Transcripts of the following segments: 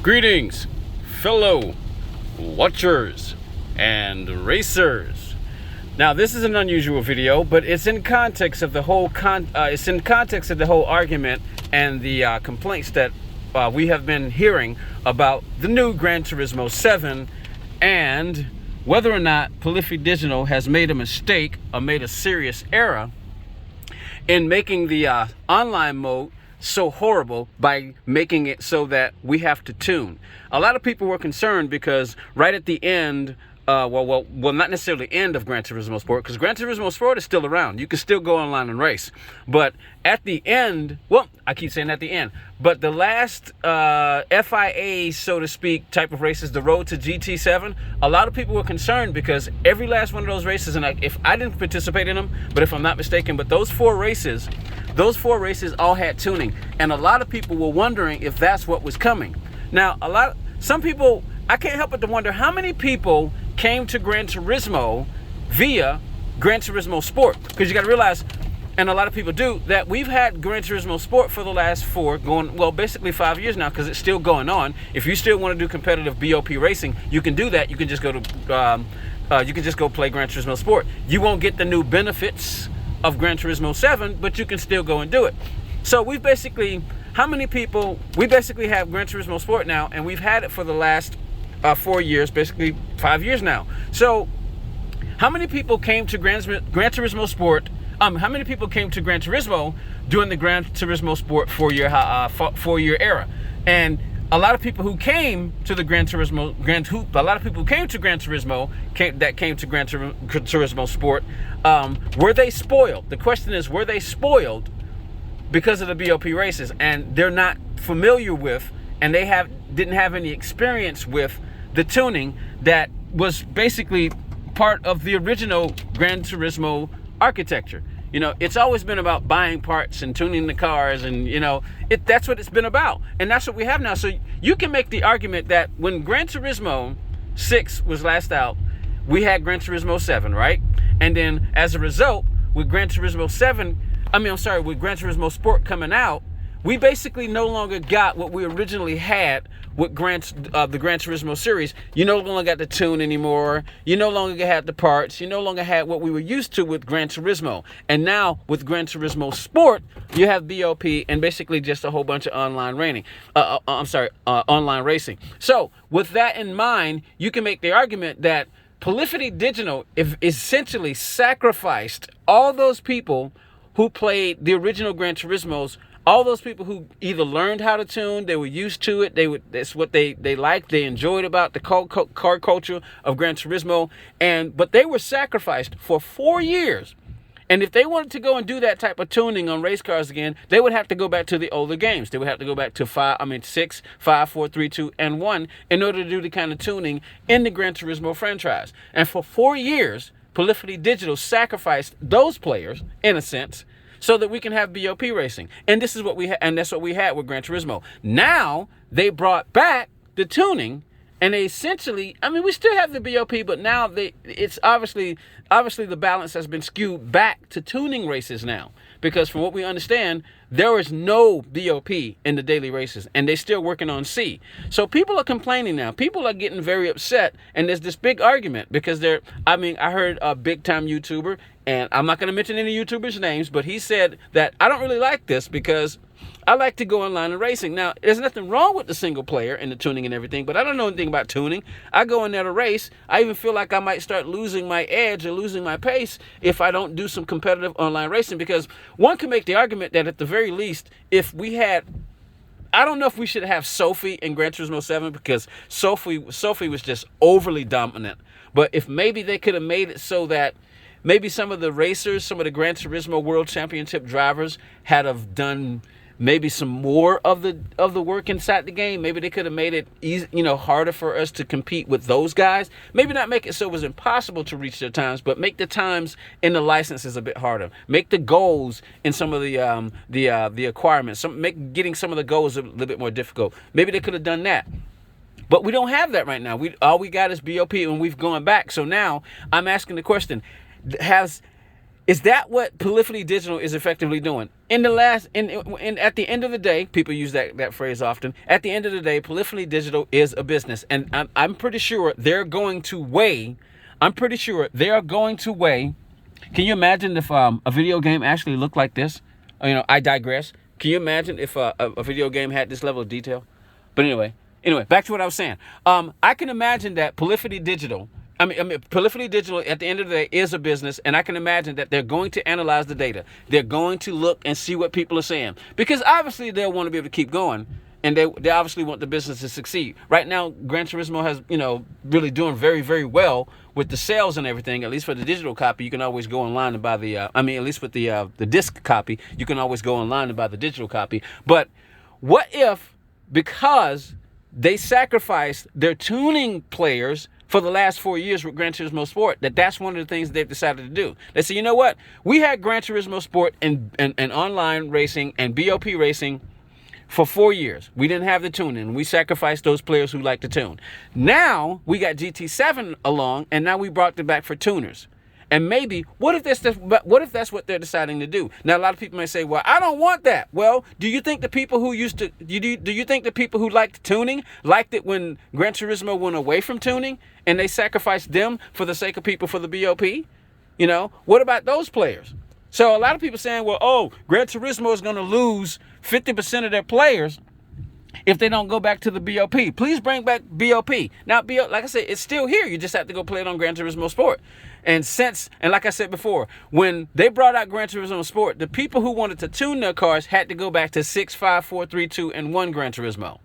Greetings, fellow watchers and racers. Now, this is an unusual video, but it's in context of the whole argument and the complaints that we have been hearing about the new Gran Turismo 7 and whether or not Polyphony Digital has made a mistake or made a serious error in making the online mode so horrible by making it so that we have to tune. A lot of people were concerned because right at the end, well, not necessarily end of Gran Turismo Sport, because Gran Turismo Sport is still around. You can still go online and race. But at the end, well, I keep saying at the end, but the last FIA, so to speak, type of races, the road to GT7, a lot of people were concerned because every last one of those races, and if I didn't participate in them, but if I'm not mistaken, but those four races all had tuning. And a lot of people were wondering if that's what was coming. Now, some people, I can't help but to wonder how many people came to Gran Turismo via Gran Turismo Sport, because you got to realize, and a lot of people do, that we've had Gran Turismo Sport for the last basically 5 years now, because it's still going on. If you still want to do competitive BOP racing, you can do that. You can just go to play Gran Turismo Sport. You won't get the new benefits of Gran Turismo 7, but you can still go and do it. So we basically have Gran Turismo Sport now, and we've had it for the last 4 years, basically 5 years now. So how many people came to Gran Turismo Sport? How many people came to Gran Turismo during the Gran Turismo Sport 4-year era? And a lot of people who came to the Gran Turismo Sport, were they spoiled? The question is, were they spoiled because of the BOP races, and they're not familiar with, and they didn't have any experience with the tuning that was basically part of the original Gran Turismo architecture. You know, it's always been about buying parts and tuning the cars, and that's what it's been about, and that's what we have now. So you can make the argument that when Gran Turismo 6 was last out, we had Gran Turismo 7, right? And then as a result, with Gran Turismo Sport coming out, we basically no longer got what we originally had with the Gran Turismo series. You no longer got the tune anymore. You no longer had the parts. You no longer had what we were used to with Gran Turismo. And now with Gran Turismo Sport, you have BOP and basically just a whole bunch of online racing. So with that in mind, you can make the argument that Polyphony Digital essentially sacrificed all those people who played the original Gran Turismos, all those people who either learned how to tune, they were used to it, that's what they liked, they enjoyed about the car culture of Gran Turismo, but they were sacrificed for 4 years. And if they wanted to go and do that type of tuning on race cars again, they would have to go back to the older games. They would have to go back to 6, 5, 4, 3, 2, and 1 in order to do the kind of tuning in the Gran Turismo franchise. And for 4 years, Polyphony Digital sacrificed those players, in a sense, so that we can have BOP racing. And this is what that's what we had with Gran Turismo. Now they brought back the tuning, and they essentially, we still have the BOP, but now it's obviously the balance has been skewed back to tuning races now, because from what we understand, there is no BOP in the daily races, and they're still working on C. So people are complaining now. People are getting very upset, and there's this big argument because I heard a big time YouTuber, and I'm not going to mention any YouTubers' names, but he said that I don't really like this because I like to go online and racing. Now, there's nothing wrong with the single player and the tuning and everything, but I don't know anything about tuning. I go in there to race. I even feel like I might start losing my edge or losing my pace if I don't do some competitive online racing, because one can make the argument that at the very least, if we had, I don't know if we should have Sophie in Gran Turismo 7, because Sophie was just overly dominant. But if maybe they could have made it so that maybe some of the racers, some of the Gran Turismo World Championship drivers had have done maybe some more of the work inside the game. Maybe they could have made it easy, harder for us to compete with those guys. Maybe not make it so it was impossible to reach their times, but make the times in the licenses a bit harder. Make the goals in some of the acquirements. Make getting some of the goals a little bit more difficult. Maybe they could have done that. But we don't have that right now. All we got is BOP, and we've gone back. So now I'm asking the question: Is that what Polyphony Digital is effectively doing? In the last, at the end of the day, people use that phrase often. At the end of the day, Polyphony Digital is a business, and I'm pretty sure they're going to weigh. I'm pretty sure they are going to weigh. Can you imagine if a video game actually looked like this? I digress. Can you imagine if a video game had this level of detail? But anyway, back to what I was saying. I can imagine that Polyphony Digital. Polyphony Digital at the end of the day is a business, and I can imagine that they're going to analyze the data. They're going to look and see what people are saying, because obviously they'll want to be able to keep going, and they obviously want the business to succeed. Right now, Gran Turismo has really doing very, very well with the sales and everything. At least for the digital copy, you can always go online and buy the. At least with the disc copy, you can always go online and buy the digital copy. But what if, because they sacrificed their tuning players for the last 4 years with Gran Turismo Sport, that's one of the things they've decided to do. They say, you know what? We had Gran Turismo Sport and online racing and BOP racing for 4 years. We didn't have the tuning. We sacrificed those players who like to tune. Now we got GT7 along, and now we brought them back for tuners. And maybe, what if that's what they're deciding to do? Now, a lot of people may say, well, I don't want that. Well, do you think the people who do you think the people who liked tuning liked it when Gran Turismo went away from tuning and they sacrificed them for the sake of people for the BOP? What about those players? So a lot of people saying, well, Gran Turismo is going to lose 50% of their players if they don't go back to the BOP. Please bring back BOP. Now, like I said, it's still here. You just have to go play it on Gran Turismo Sport. And like I said before, when they brought out Gran Turismo Sport, the people who wanted to tune their cars had to go back to 6, 5, 4, 3, 2, and 1 Gran Turismo.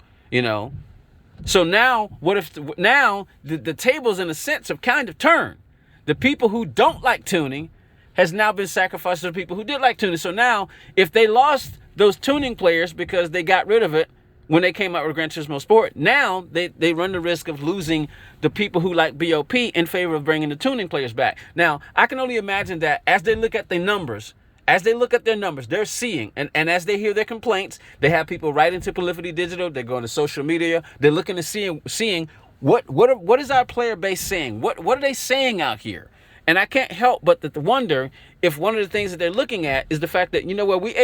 So now, what if the tables in a sense have kind of turned? The people who don't like tuning has now been sacrificed to the people who did like tuning. So now, if they lost those tuning players because they got rid of it when they came out with Gran Turismo Sport, now they run the risk of losing the people who like BOP in favor of bringing the tuning players back. Now, I can only imagine that as they look at their numbers, they're seeing, and as they hear their complaints, they have people write into Polyphony Digital, they're going to social media, they're looking to seeing what is our player base saying? What are they saying out here? And I can't help but to wonder if one of the things that they're looking at is the fact that, we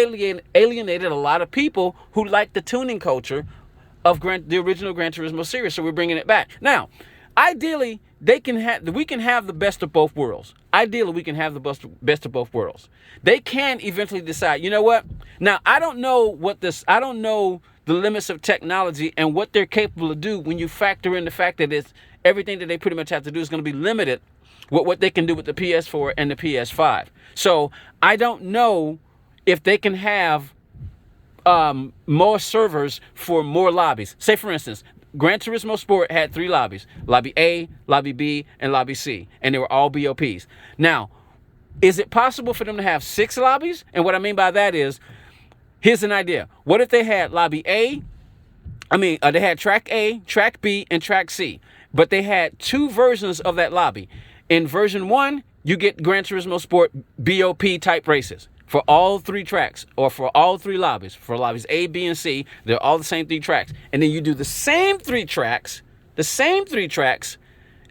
alienated a lot of people who like the tuning culture of the original Gran Turismo series, so we're bringing it back. Now, ideally, we can have the best of both worlds. Ideally, we can have the best of both worlds. They can eventually decide, you know what? Now, I don't know the limits of technology and what they're capable of do when you factor in the fact that everything that they pretty much have to do is going to be limited what they can do with the PS4 and the PS5. So I don't know if they can have more servers for more lobbies. Say, for instance, Gran Turismo Sport had 3 lobbies: Lobby A, Lobby B, and Lobby C, and they were all BOPs. Now, is it possible for them to have 6 lobbies? And what I mean by that is, here's an idea. What if they had Lobby A? They had Track A, Track B, and Track C, but they had 2 versions of that lobby. In version 1, you get Gran Turismo Sport BOP type races for all 3 tracks, or for all 3 lobbies. For lobbies A, B, and C, they're all the same 3 tracks. And then you do the same 3 tracks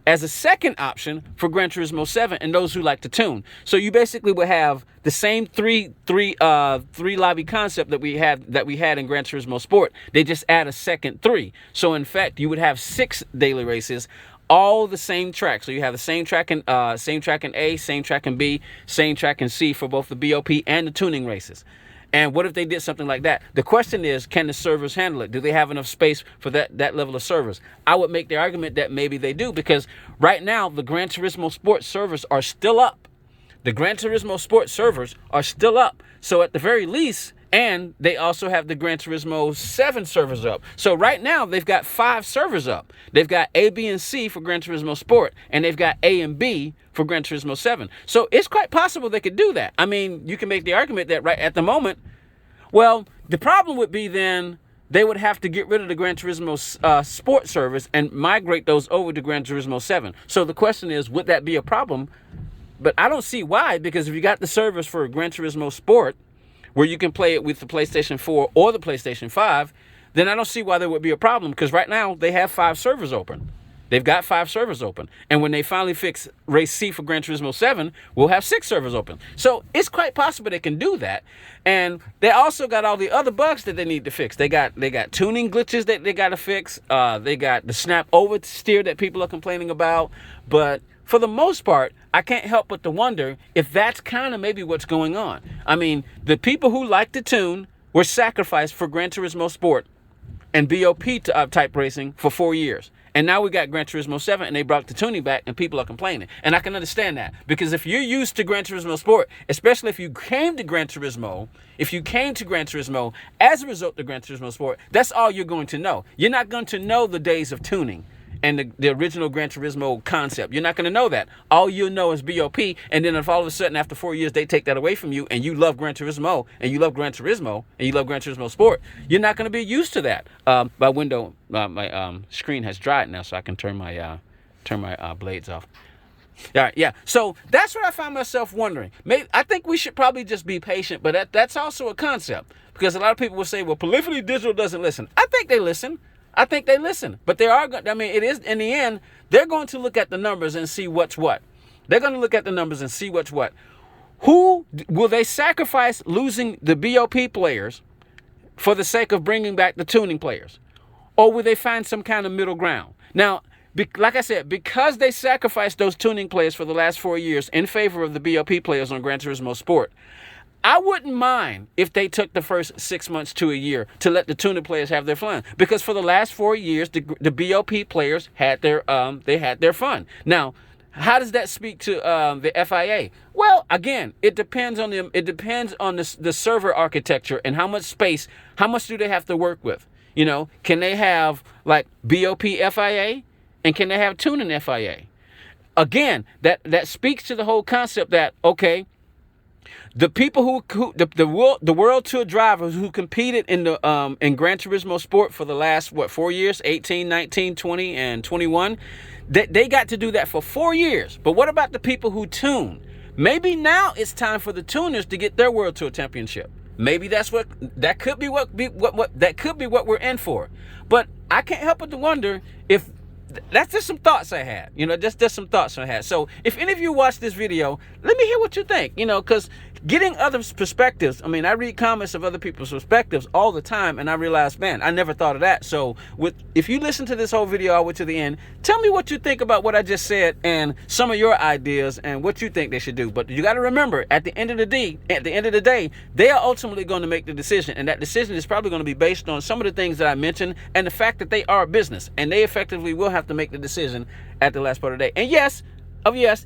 as a second option for Gran Turismo 7 and those who like to tune. So you basically would have the same three lobby concept that we had in Gran Turismo Sport. They just add a second 3. So in fact, you would have 6 daily races, all the same track. So you have the same track in A, same track in B, same track in C for both the BOP and the tuning races. And what if they did something like that? The question is, can the servers handle it? Do they have enough space for that level of servers? I would make the argument that maybe they do, because right now the Gran Turismo Sport servers are still up. The Gran Turismo Sport servers are still up. So at the very least, and they also have the Gran Turismo 7 servers up. So right now, they've got 5 servers up. They've got A, B, and C for Gran Turismo Sport, and they've got A and B for Gran Turismo 7. So it's quite possible they could do that. You can make the argument that right at the moment, well, the problem would be then they would have to get rid of the Gran Turismo Sport servers and migrate those over to Gran Turismo 7. So the question is, would that be a problem? But I don't see why, because if you got the servers for Gran Turismo Sport, where you can play it with the PlayStation 4 or the PlayStation 5, then I don't see why there would be a problem, because right now they have 5 servers open. They've got 5 servers open. And when they finally fix race C for Gran Turismo 7, we'll have 6 servers open. So it's quite possible they can do that. And they also got all the other bugs that they need to fix. They got tuning glitches that they got to fix. They got the snap oversteer that people are complaining about. But for the most part, I can't help but to wonder if that's kind of maybe what's going on. I mean, the people who like to tune were sacrificed for Gran Turismo Sport and BOP type racing for 4 years. And now we got Gran Turismo 7 and they brought the tuning back and people are complaining. And I can understand that, because if you're used to Gran Turismo Sport, especially if you came to Gran Turismo as a result of Gran Turismo Sport, that's all you're going to know. You're not going to know the days of tuning and the original Gran Turismo concept. You're not going to know that. All you'll know is BOP, and then if all of a sudden after 4 years they take that away from you and you love Gran Turismo and you love Gran Turismo and you love Gran Turismo Sport, you're not going to be used to that. My screen has dried now, so I can turn my blades off. All right, yeah. So that's what I find myself wondering. I think we should probably just be patient, but that's also a concept, because a lot of people will say, well, Polyphony Digital doesn't listen. I think they listen. But they are, I mean, it is, in the end, they're going to look at the numbers and see what's what. They're going to look at the numbers and see what's what. Who will they sacrifice losing the BOP players for the sake of bringing back the tuning players? Or will they find some kind of middle ground? Now, like I said, because they sacrificed those tuning players for the last 4 years in favor of the BOP players on Gran Turismo Sport, I wouldn't mind if they took the first 6 months to a year to let the tuner players have their fun, because for the last 4 years, the BOP players had their fun. Now, how does that speak to the FIA? Well, again, it depends on them. It depends on the server architecture and how much space, how much do they have to work with? You know, can they have like BOP FIA and can they have tuning FIA? Again, that speaks to the whole concept that, okay, the people the World Tour drivers who competed in Gran Turismo Sport for the last 4 years, 18, 19, 20, and 21, they got to do that for 4 years. But what about the people who tune? Maybe now it's time for the tuners to get their World Tour championship. Maybe that could be what we're in for. But I can't help but to wonder if that's just some thoughts I had, just some thoughts I had. So if any of you watch this video, let me hear what you think, because getting others' perspectives, I mean, I read comments of other people's perspectives all the time, and I realize, man, I never thought of that. So if you listen to this whole video all the way to the end, tell me what you think about what I just said and some of your ideas and what you think they should do. But you got to remember, at the end of the day, they are ultimately going to make the decision, and that decision is probably going to be based on some of the things that I mentioned and the fact that they are a business, and they effectively will have to make the decision at the last part of the day. And yes,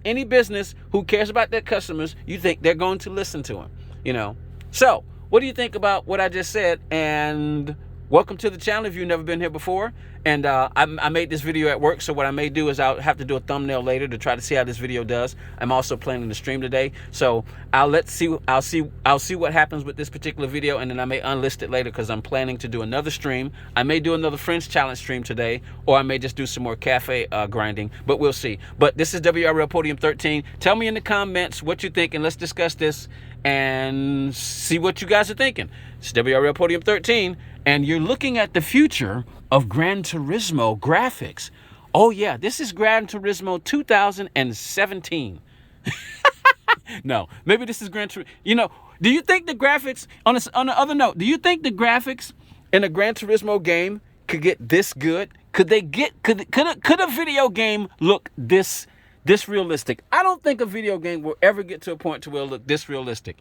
any business who cares about their customers, you think they're going to listen to them, So what do you think about what I just said? And welcome to the channel if you've never been here before. And I made this video at work, so what I may do is I'll have to do a thumbnail later to try to see how this video does. I'm also planning to stream today, so I'll see what happens with this particular video, and then I may unlist it later because I'm planning to do another stream. I may do another Friends Challenge stream today, or I may just do some more cafe grinding, but we'll see. But this is WRL Podium 13. Tell me in the comments what you think, and let's discuss this and see what you guys are thinking. It's WRL Podium 13, and you're looking at the future of Gran Turismo graphics. Oh yeah, this is Gran Turismo 2017. No, maybe this is Gran Turismo. Do you think the graphics, on the other note, do you think the graphics in a Gran Turismo game could get this good? Could a video game look this realistic? I don't think a video game will ever get to a point to where it'll look this realistic.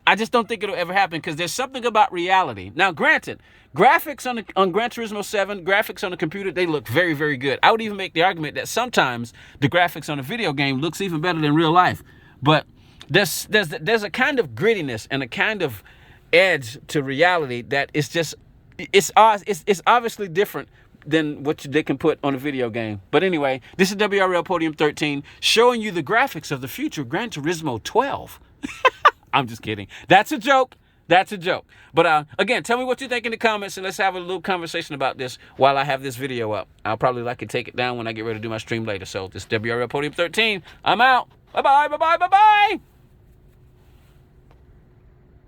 I just don't think it'll ever happen, because there's something about reality. Now, granted, graphics on Gran Turismo 7, graphics on the computer, they look very, very good. I would even make the argument that sometimes the graphics on a video game looks even better than real life. But there's a kind of grittiness and a kind of edge to reality that is just, it's obviously different than what they can put on a video game. But anyway, this is WRL Podium 13, showing you the graphics of the future Gran Turismo 12. I'm just kidding. That's a joke. But again, tell me what you think in the comments, and let's have a little conversation about this while I have this video up. I'll probably take it down when I get ready to do my stream later. So this is WRL Podium 13. I'm out. Bye-bye, bye-bye, bye-bye.